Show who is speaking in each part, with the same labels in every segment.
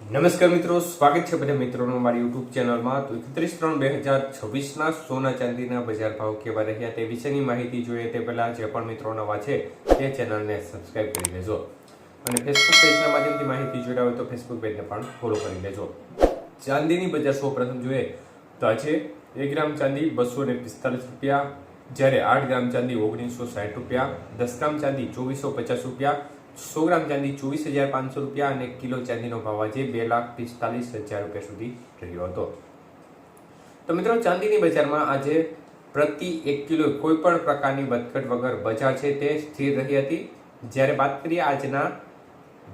Speaker 1: નમસ્કાર મિત્રો, સ્વાગત છે બધા મિત્રોનું મારી યુટ્યુબ ચેનલમાં। તો 31/3/2026ના સોના ચાંદીના બજાર ભાવ કેવા રહ્યા તે વિશેની માહિતી જોઈએ તે પહેલા જે પણ મિત્રો નવા છે તે ચેનલને સબસ્ક્રાઇબ કરી લેજો અને ફેસબુક પેજના માધ્યમથી માહિતી જોઈતા હોય તો ફેસબુક પેજને પણ ફોલો કરી લેજો। ચાંદીની બજાર સૌપ્રથમ જોઈએ તો આજે 1 ગ્રામ ચાંદી 245 રૂપિયા, જ્યારે 8 ગ્રામ ચાંદી 1960 રૂપિયા, 10 ગ્રામ ચાંદી 2450 રૂપિયા, 100 ગ્રામ ચાંદી 24,500 રૂપિયા અને કિલો ચાંદીનો ભાવ આજે 2,45,000 રૂપિયા સુધી રહ્યો હતો। તો મિત્રો, ચાંદીની બજારમાં આજે પ્રતિ 1 કિલો કોઈ પણ પ્રકારની વધઘટ વગર બજાર છે તે સ્થિર રહી હતી। જ્યારે વાત કરીએ આજના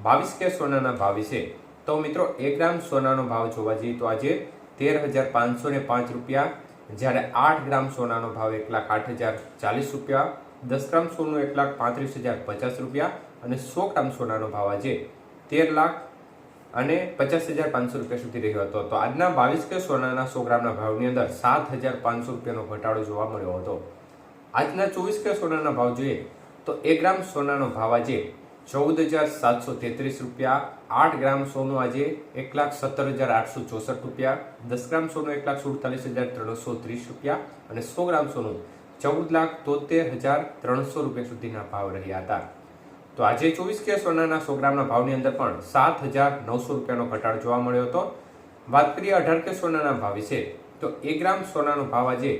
Speaker 1: 22 કે સોનાના ભાવ વિશે તો મિત્રો 1 ગ્રામ સોનાનો ભાવ જોવા જઈએ તો આજે 13,505 રૂપિયા, જ્યારે 8 ગ્રામ સોનાનો ભાવ 1,08,040 રૂપિયા, 10 ગ્રામ સોનું 1,35,050 રૂપિયા અને 100 ગ્રામ સોનાનો ભાવ આજે 13,50,500 રૂપિયા સુધી રહ્યો હતો। તો આજના 22 કે સોનાના 100 ગ્રામના ભાવની અંદર 7,500 રૂપિયાનો ઘટાડો જોવા મળ્યો હતો। આજના 24 કે સોનાના ભાવ જોઈએ તો 1 ગ્રામ સોનાનો ભાવ આજે 14,733 રૂપિયા, 8 ગ્રામ સોનું આજે 1,17,864 રૂપિયા, 10 ગ્રામ સોનું 1,47,330 રૂપિયા અને 100 ગ્રામ સોનું 14,73,300 રૂપિયા સુધીના ભાવ રહ્યા હતા। તો આજે 24 કે સોનાના 100 ગ્રામના ભાવની અંદર પણ 7,900 રૂપિયાનો ઘટાડો જોવા મળ્યો હતો। વાત કરીએ 18 કે સોનાના ભાવ વિશે તો 1 ગ્રામ સોનાનો ભાવ આજે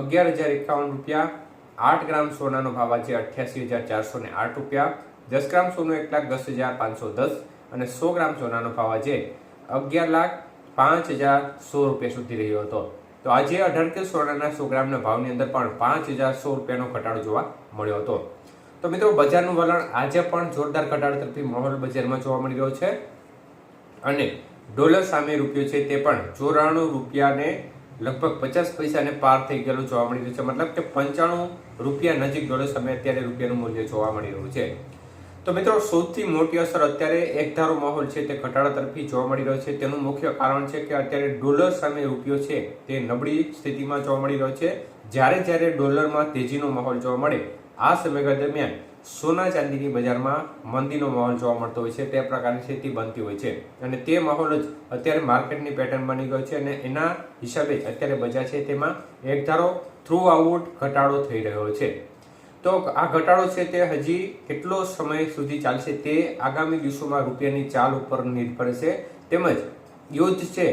Speaker 1: 11,051 રૂપિયા, 8 ગ્રામ સોનાનો ભાવ આજે 88,408 રૂપિયા, 10 ગ્રામ સોનું 1,10,510 અને 100 ગ્રામ સોનાનો ભાવ આજે 11,05,100 રૂપિયા સુધી રહ્યો હતો। તો આજે 18 કે સોનાના 100 ગ્રામના ભાવની અંદર પણ 5,100 રૂપિયાનો ઘટાડો જોવા મળ્યો હતો। તો મિત્રો, બજારનું વલણ આજે પણ જોરદાર ઘટાડા તરફી માહોલ બજારમાં જોવા મળી રહ્યો છે અને ડોલર સામે રૂપિયો છે તે પણ 94 રૂપિયાને લગભગ 50 પૈસાને પાર થઈ ગયેલું જોવા મળી રહ્યું છે। મતલબ કે 95 રૂપિયા નજીક ડોલર સામે અત્યારે રૂપિયાનું મૂલ્ય જોવા મળી રહ્યું છે। તો મિત્રો, સૌથી મોટી અસર અત્યારે એકધારો માહોલ છે તે ઘટાડા તરફી જોવા મળી રહ્યો છે। તેનું મુખ્ય કારણ છે કે અત્યારે ડોલર સામે રૂપિયો છે તે નબળી સ્થિતિમાં જોવા મળી રહ્યો છે। જ્યારે ડોલરમાં તેજીનો માહોલ જોવા મળે આ સમયગાળા દરમિયાન સોના ચાંદીની બજારમાં મંદીનો માહોલ જોવા મળતો હોય છે, તે પ્રકારની સ્થિતિ બનતી હોય છે અને તે માહોલ જ અત્યારે માર્કેટની પેટર્ન બની ગયો છે અને એના હિસાબે અત્યારે બજાર છે તેમાં એકધારો થ્રુ આઉટ ઘટાડો થઈ રહ્યો છે। તો આ ઘટાડો છે તે હજી કેટલો સમય સુધી ચાલશે તે આગામી દિવસોમાં રૂપિયાની ચાલ ઉપર નિર્ભર છે, તેમજ યુદ્ધ છે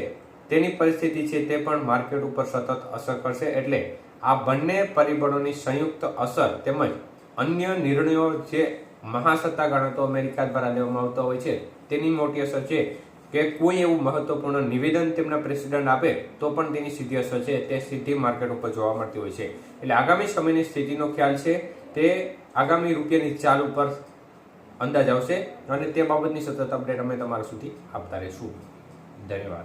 Speaker 1: તેની પરિસ્થિતિ છે તે પણ માર્કેટ ઉપર સતત અસર કરશે। એટલે આ બંને પરિબળોની સંયુક્ત અસર તેમજ અન્ય નિર્ણયો જે મહાસત્તા ગણાતો અમેરિકા દ્વારા લેવામાં આવતા હોય છે તેની મોટી અસર છે કે કોઈ એવું મહત્વપૂર્ણ નિવેદન તેમના પ્રેસિડન્ટ આપે તો પણ તેની સીધી અસર છે તે સીધી માર્કેટ ઉપર જોવા મળતી હોય છે। એટલે આગામી સમયની સ્થિતિનો ખ્યાલ છે તે આગામી રૂપિયાની ચાલ ઉપર અંદાજ આવશે અને તે બાબતની સતત અપડેટ અમે તમારા સુધી આપતા રહીશું। ધન્યવાદ।